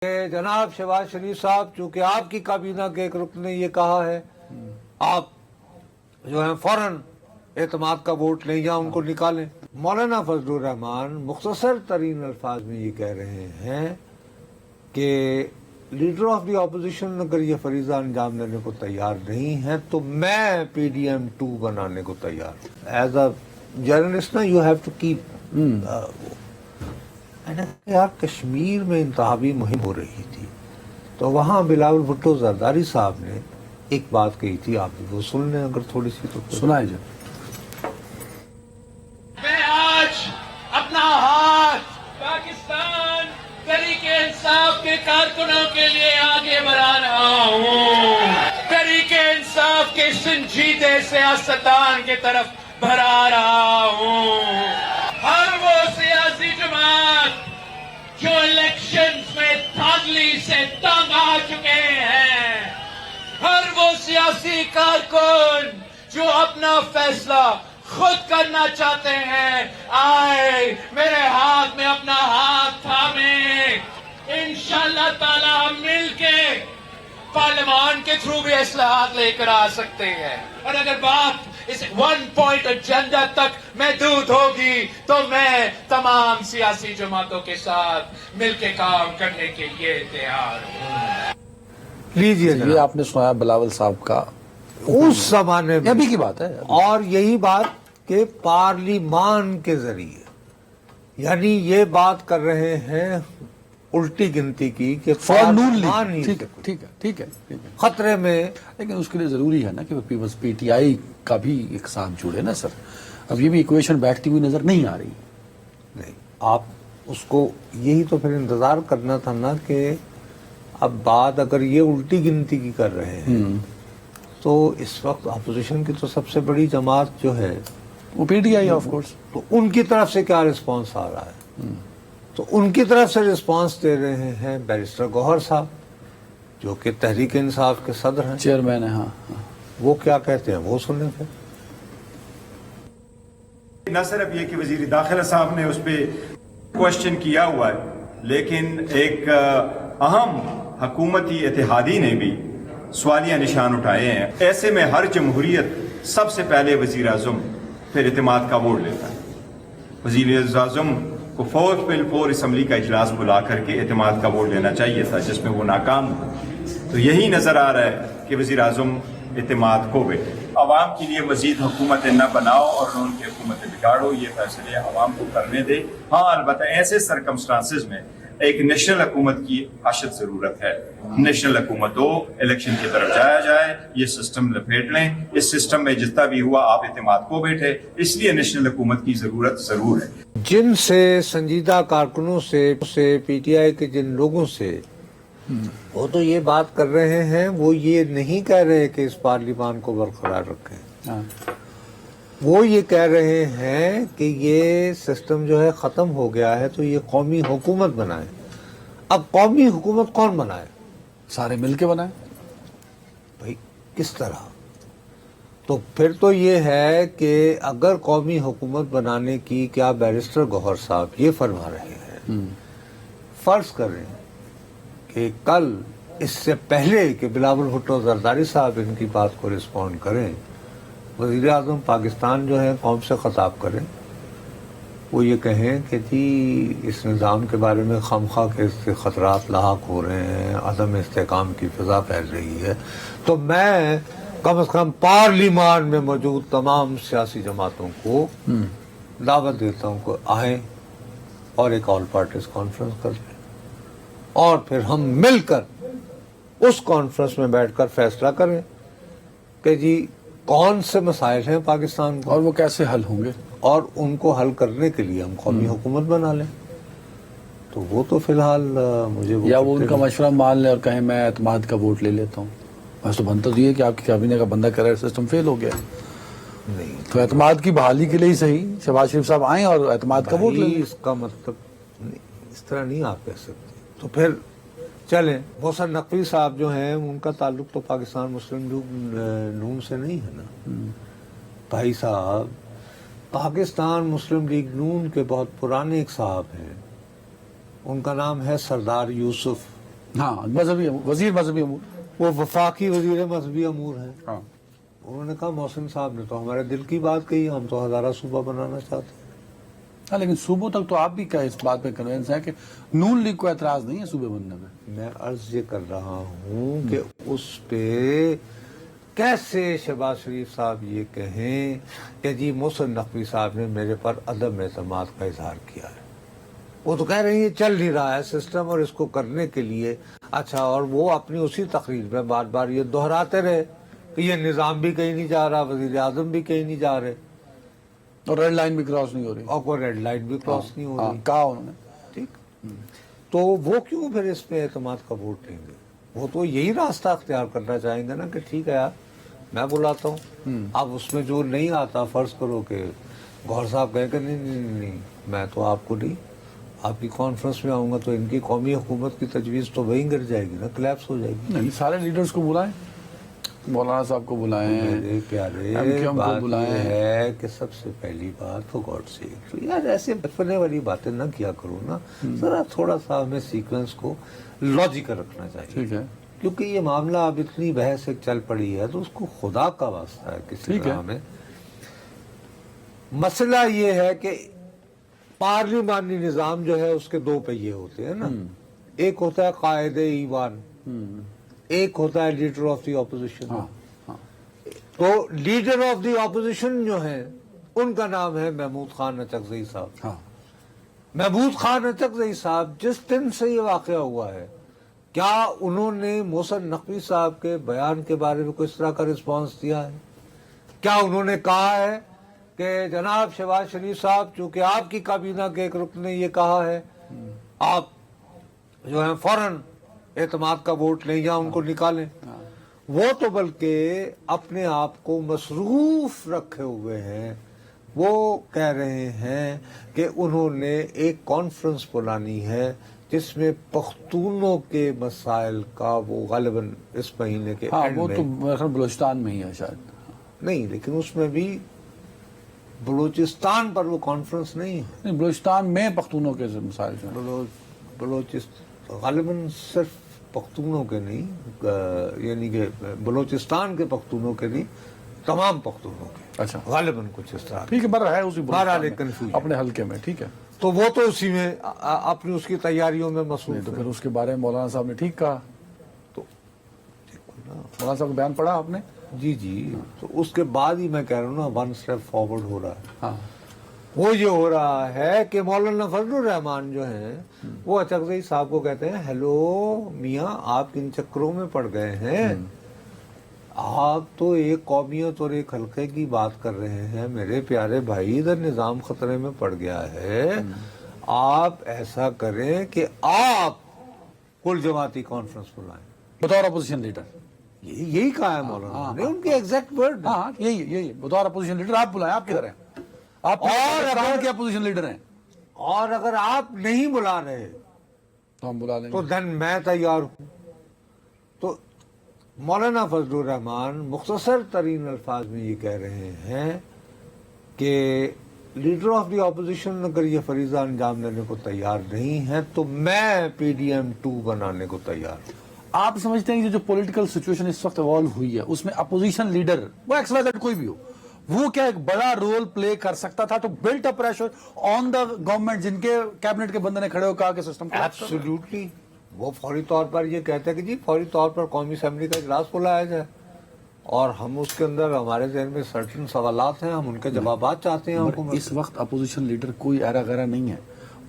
کہ جناب شہباز شریف صاحب، چونکہ آپ کی کابینہ کے ایک رکن نے یہ کہا ہے، آپ جو ہیں فوراً اعتماد کا ووٹ لیں یا ان کو نکالیں۔ مولانا فضل الرحمان مختصر ترین الفاظ میں یہ کہہ رہے ہیں کہ لیڈر آف دی اپوزیشن اگر یہ فریضہ انجام دینے کو تیار نہیں ہے تو میں پی ڈی ایم 2 بنانے کو تیار ہوں۔ ایز اے جرنلسٹ نا یو ہیو ٹو کیپ یار کشمیر میں انتخابی مہم ہو رہی تھی تو وہاں بلاول بھٹو زرداری صاحب نے ایک بات کہی تھی، آپ بھی وہ سن لیں اگر تھوڑی سی تو سنائے جا۔ میں آج اپنا ہاتھ پاکستان تحریک انصاف کے کارکنوں کے لیے آگے بڑھا رہا ہوں، تحریک انصاف کے سنجیدے سیاستدان کی طرف بڑھا رہا ہوں۔ ہر وہ سیاسی جماعت جو الیکشنز میں دھاندلی سے تنگ آ چکے ہیں، ہر وہ سیاسی کارکن جو اپنا فیصلہ خود کرنا چاہتے ہیں، آئے میرے ہاتھ میں اپنا ہاتھ تھامیں، انشاءاللہ تعالی ہم مل کے پارلیمان کے تھرو بھی اصلاحات لے کر آ سکتے ہیں۔ اور اگر بات اس 1 پوائنٹ ایجنڈا تک محدود ہوگی تو میں تمام سیاسی جماعتوں کے ساتھ مل کے کام کرنے کے لیے تیار ہوں۔ لیجیے یہ آپ نے سنایا بلاول صاحب کا اس زمانے میں ابھی کی بات ہے، اور یہی بات کہ پارلیمان کے ذریعے، یعنی یہ بات کر رہے ہیں الٹی گنتی کی کہ پارلیمان ہی ٹھیک ہے خطرے میں، لیکن اس کے لیے ضروری ہے نا کہ پیپلز پی ٹی آئی کا بھی ایک ساتھ جڑے نا سر۔ اب یہ بھی ایکویشن بیٹھتی ہوئی نظر نہیں آ رہی۔ نہیں آپ اس کو یہی تو پھر انتظار کرنا تھا نا کہ اب بات اگر یہ الٹی گنتی کی کر رہے ہیں تو اس وقت اپوزیشن کی تو سب سے بڑی جماعت جو ہے وہ P T I of course, تو ان کی طرف سے کیا رسپانس آ رہا ہے؟ تو ان کی طرف سے رسپانس دے رہے ہیں بیرسٹر گوہر صاحب جو کہ تحریک انصاف کے صدر ہیں، چیئرمین ہے۔ ہاں وہ کیا کہتے ہیں وہ سنیں پھر۔ نہ صرف یہ کہ وزیر داخلہ صاحب نے اس پہ کوشچن کیا ہوا ہے، لیکن ایک اہم حکومتی اتحادی نے بھی سوالیہ نشان اٹھائے ہیں۔ ایسے میں ہر جمہوریت سب سے پہلے وزیر اعظم پھر اعتماد کا ووٹ لیتا ہے۔ وزیر اعظم کو فور اسمبلی کا اجلاس بلا کر کے اعتماد کا ووٹ لینا چاہیے تھا، جس میں وہ ناکام ہوا۔ تو یہی نظر آ رہا ہے کہ وزیر اعظم اعتماد کو بیٹھے۔ عوام کے لیے مزید حکومتیں نہ بناؤ اور نہ ان کی حکومتیں بگاڑو، یہ فیصلے عوام کو کرنے دے۔ ہاں البتہ ایسے سرکمسٹانسز میں ایک نیشنل حکومت کی اشد ضرورت ہے۔ نیشنل حکومت ہو، الیکشن کی طرف جایا جائے، یہ سسٹم لپیٹ لیں، اس سسٹم میں جتنا بھی ہوا آپ اعتماد کو بیٹھے، اس لیے نیشنل حکومت کی ضرورت ضرور ہے۔ جن سے سنجیدہ کارکنوں سے پی ٹی آئی کے جن لوگوں سے وہ تو یہ بات کر رہے ہیں، وہ یہ نہیں کہہ رہے کہ اس پارلیمان کو برقرار رکھیں، وہ یہ کہہ رہے ہیں کہ یہ سسٹم جو ہے ختم ہو گیا ہے تو یہ قومی حکومت بنائیں۔ اب قومی حکومت کون بنائے؟ سارے مل کے بنائے۔ بھائی کس طرح؟ تو پھر تو یہ ہے کہ اگر قومی حکومت بنانے کی کیا بیرسٹر گوہر صاحب یہ فرما رہے ہیں، فرض کریں کہ کل اس سے پہلے کہ بلاول بھٹو زرداری صاحب ان کی بات کو رسپونڈ کریں، وزیر اعظم پاکستان جو ہے قوم سے خطاب کریں، وہ یہ کہیں کہ جی اس نظام کے بارے میں خامخواہ کے اس سے خطرات لاحق ہو رہے ہیں، عدم استحکام کی فضا پھیل رہی ہے، تو میں کم از کم پارلیمان میں موجود تمام سیاسی جماعتوں کو دعوت دیتا ہوں کہ آئیں اور ایک آل پارٹیز کانفرنس کر لیں اور پھر ہم مل کر اس کانفرنس میں بیٹھ کر فیصلہ کریں کہ جی کون سے مسائل ہیں پاکستان کو اور وہ کیسے حل ہوں گے، اور ان کو حل کرنے کے لیے ہم قومی حکومت بنا لیں۔ تو وہ تو فی الحال مجھے یا وہ ان کا مشورہ مان لیں اور کہیں میں اعتماد کا ووٹ لے لیتا ہوں۔ بس تو بنتا تو یہ کہ آپ کی کابینہ کا بندہ کہہ رہا ہے سسٹم فیل ہو گیا، نہیں، تو اعتماد کی بحالی کے لیے ہی صحیح شہباز شریف صاحب آئیں اور اعتماد کا ووٹ لے لیں۔ اس کا مطلب اس طرح نہیں آپ کہہ سکتے۔ تو پھر چلیں، محسن نقوی صاحب جو ہیں ان کا تعلق تو پاکستان مسلم لیگ نون سے نہیں ہے نا بھائی صاحب، پاکستان مسلم لیگ نون کے بہت پرانے ایک صاحب ہیں، ان کا نام ہے سردار یوسف ہاں مذہبی وزیر مذہبی امور. وہ وفاقی وزیر مذہبی امور ہیں. ہاں انہوں نے کہا محسن صاحب نے تو ہمارے دل کی بات کہی, ہم تو ہزارہ صوبہ بنانا چاہتے ہیں. ہاں لیکن صوبوں تک تو آپ بھی کیا اس بات پہ کنوینس ہے کہ نون لیگ کو اعتراض نہیں ہے صوبے بننے میں. میں عرض یہ کر رہا ہوں کہ اس پہ کیسے شہباز شریف صاحب یہ کہیں کہ جی محسن نقوی صاحب نے میرے پر عدم اعتماد کا اظہار کیا ہے. وہ تو کہہ رہے ہیں یہ چل نہیں رہا ہے سسٹم, اور اس کو کرنے کے لیے اچھا, اور وہ اپنی اسی تقریر میں بار بار یہ دہراتے رہے کہ یہ نظام بھی کہیں نہیں جا رہا, وزیر اعظم بھی کہیں نہیں جا رہے, اور ریڈ لائن بھی کراس نہیں ہو رہی. اور کوئی ریڈ لائٹ بھی کراس نہیں ہو رہی. کہا انہوں نے. ٹھیک, تو وہ کیوں پھر اس پہ اعتماد کا ووٹ لیں گے؟ وہ تو یہی راستہ اختیار کرنا چاہیں گے نا کہ ٹھیک ہے یار میں بلاتا ہوں. اب اس میں جو نہیں آتا, فرض کرو کہ گوہر صاحب کہیں کہ نہیں میں تو آپ کو نہیں, آپ کی کانفرنس میں آؤں گا تو ان کی قومی حکومت کی تجویز تو وہیں گر جائے گی نا, کلیپس ہو جائے گی. نہیں, سارے لیڈرز کو بلائیں, مولانا صاحب کو بلائیں, میرے پیارے MQM کو بات بلائیں. یہ ہے کہ سب سے پہلی بات تو گاڈ سے یار ایسے بچپنے والی باتیں نہ کیا کرو نا, ذرا تھوڑا سا ہمیں سیکوینس کو لاجیکل رکھنا چاہیے. ٹھیک ہے, کیونکہ یہ معاملہ اب اتنی بحث ایک چل پڑی ہے تو اس کو خدا کا واسطہ ہے کسی ٹھیک ہے. طرح میں. مسئلہ یہ ہے کہ پارلیمانی نظام جو ہے اس کے دو پہیے ہوتے ہیں نا, ایک ہوتا ہے قائد ایوان, ایک ہوتا ہے لیڈر آف دی اپوزیشن. ہاں تو لیڈر آف دی اپوزیشن جو ہیں ان کا نام ہے محمود خان اچکزئی صاحب. ہاں محمود خان اچکزئی صاحب جس دن سے یہ واقعہ ہوا ہے, کیا انہوں نے محسن نقوی صاحب کے بیان کے بارے میں کوئی اس طرح کا رسپانس دیا ہے؟ کیا انہوں نے کہا ہے کہ جناب شہباز شریف صاحب چونکہ آپ کی کابینہ کے ایک رکن نے یہ کہا ہے آپ جو ہے فوراً اعتماد کا ووٹ لیں یا ان کو نکالیں؟ وہ تو بلکہ اپنے آپ کو مصروف رکھے ہوئے ہیں. وہ کہہ رہے ہیں کہ انہوں نے ایک کانفرنس بلانی ہے جس میں پختونوں کے مسائل کا وہ غالباً اس مہینے کے ہاں, اینڈ وہ میں تو میرے خیال بلوچستان میں ہی ہے شاید. نہیں, لیکن اس میں بھی بلوچستان پر وہ کانفرنس نہیں ہے. نہیں, بلوچستان میں پختونوں کے مسائل جو ہیں. بلوچستان غالباً صرف پختونوں کے نہیں, یعنی کہ بلوچستان کے پختونوں کے نہیں, تمام پختونوں کے. اچھا, غالباً کچھ اس طرح. ٹھیک ہے, بر ہے اسی بہرحال ایک بلوچستان میں, confusion. اپنے حلقے میں. ٹھیک ہے, تو وہ تو اسی میں اپنی اس کی تیاریوں میں تو مصروف پھر اس کے بارے میں مولانا صاحب نے ٹھیک کہا. تو مولانا صاحب کا بیان پڑھا آپ نے؟ جی, تو اس کے بعد ہی میں کہہ رہا ہوں نا ون اسٹیپ فارورڈ ہو رہا ہے. ہاں, وہ یہ ہو رہا ہے کہ مولانا فضل الرحمان جو ہیں وہ اچکزئی صاحب کو کہتے ہیں ہیلو میاں آپ کن چکروں میں پڑ گئے ہیں, آپ تو ایک قومیت اور ایک حلقے کی بات کر رہے ہیں میرے پیارے بھائی, ادھر نظام خطرے میں پڑ گیا ہے. آپ ایسا کریں کہ آپ کل جماعتی کانفرنس بلائیں. بطور اپوزیشن لیڈر. یہی کہا ہے مولانا نے, ان کے ایگزیکٹ ورڈ. ہاں, یہی بطور اپوزیشن لیڈر آپ بلائیں. آپ کدھر ہیں؟ آپ اور کے اپوزیشن لیڈر ہیں, اور اگر آپ نہیں بلا رہے تو ہم بلا لیں تو گے. دن میں تیار ہوں. تو مولانا فضل الرحمان مختصر ترین الفاظ میں یہ کہہ رہے ہیں کہ لیڈر آف دی اپوزیشن اگر یہ فریضہ انجام دینے کو تیار نہیں ہے تو میں PDM-2 بنانے کو تیار ہوں. آپ سمجھتے ہیں کہ جو پولیٹیکل سچویشن اس وقت ایوالو ہوئی ہے اس میں اپوزیشن لیڈر وہ ایکس وائی زیڈ کوئی بھی ہو, وہ کیا ایک بڑا رول پلے کر سکتا تھا تو built up pressure on the government جن کے کیبنٹ کے بندے نے کھڑے ہو کہا کہ سسٹم ایبسولوٹلی وہ فوری طور پر یہ کہتے ہیں کہ جی فوری طور پر قومی اسمبلی کا اجلاس بلایا جائے اور ہم اس کے اندر ہمارے ذہن میں سرٹن سوالات ہیں, ہم ان کے جوابات چاہتے ہیں حکومت. اس وقت اپوزیشن لیڈر کوئی ایرا غیرہ نہیں ہے,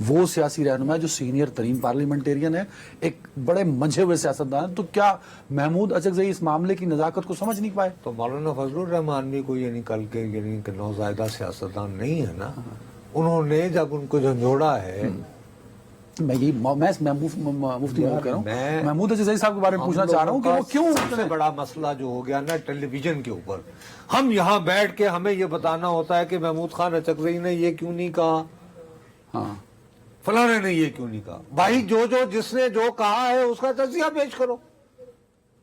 وہ سیاسی رہنما ہے جو سینئر ترین پارلیمنٹیرین ہے, ایک بڑے منجھے ہوئے سیاستدان. تو کیا محمود اچکزئی اس معاملے کی نزاکت کو سمجھ نہیں پائے؟ تو مولانا فضل الرحمان بھی کوئی یعنی کل کے یعنی کہ نوزائیدہ سیاستدان نہیں ہے نا. انہوں نے جب ان کو جھنجھوڑا ہے, میں مفتی کہہ رہا ہوں, محمود اچکزئی صاحب کے بارے میں پوچھنا چاہ رہا ہوں کہ وہ کیوں سب سے بڑا مسئلہ جو ہو گیا نا ٹیلی ویژن کے اوپر, ہم یہاں بیٹھ کے ہمیں یہ بتانا ہوتا ہے کہ محمود خان اچکزئی نے یہ کیوں نہیں کہا, ہاں فلانے نے یہ کیوں نہیں کہا. بھائی جو جس نے جو کہا ہے اس کا تجزیہ پیش کرو.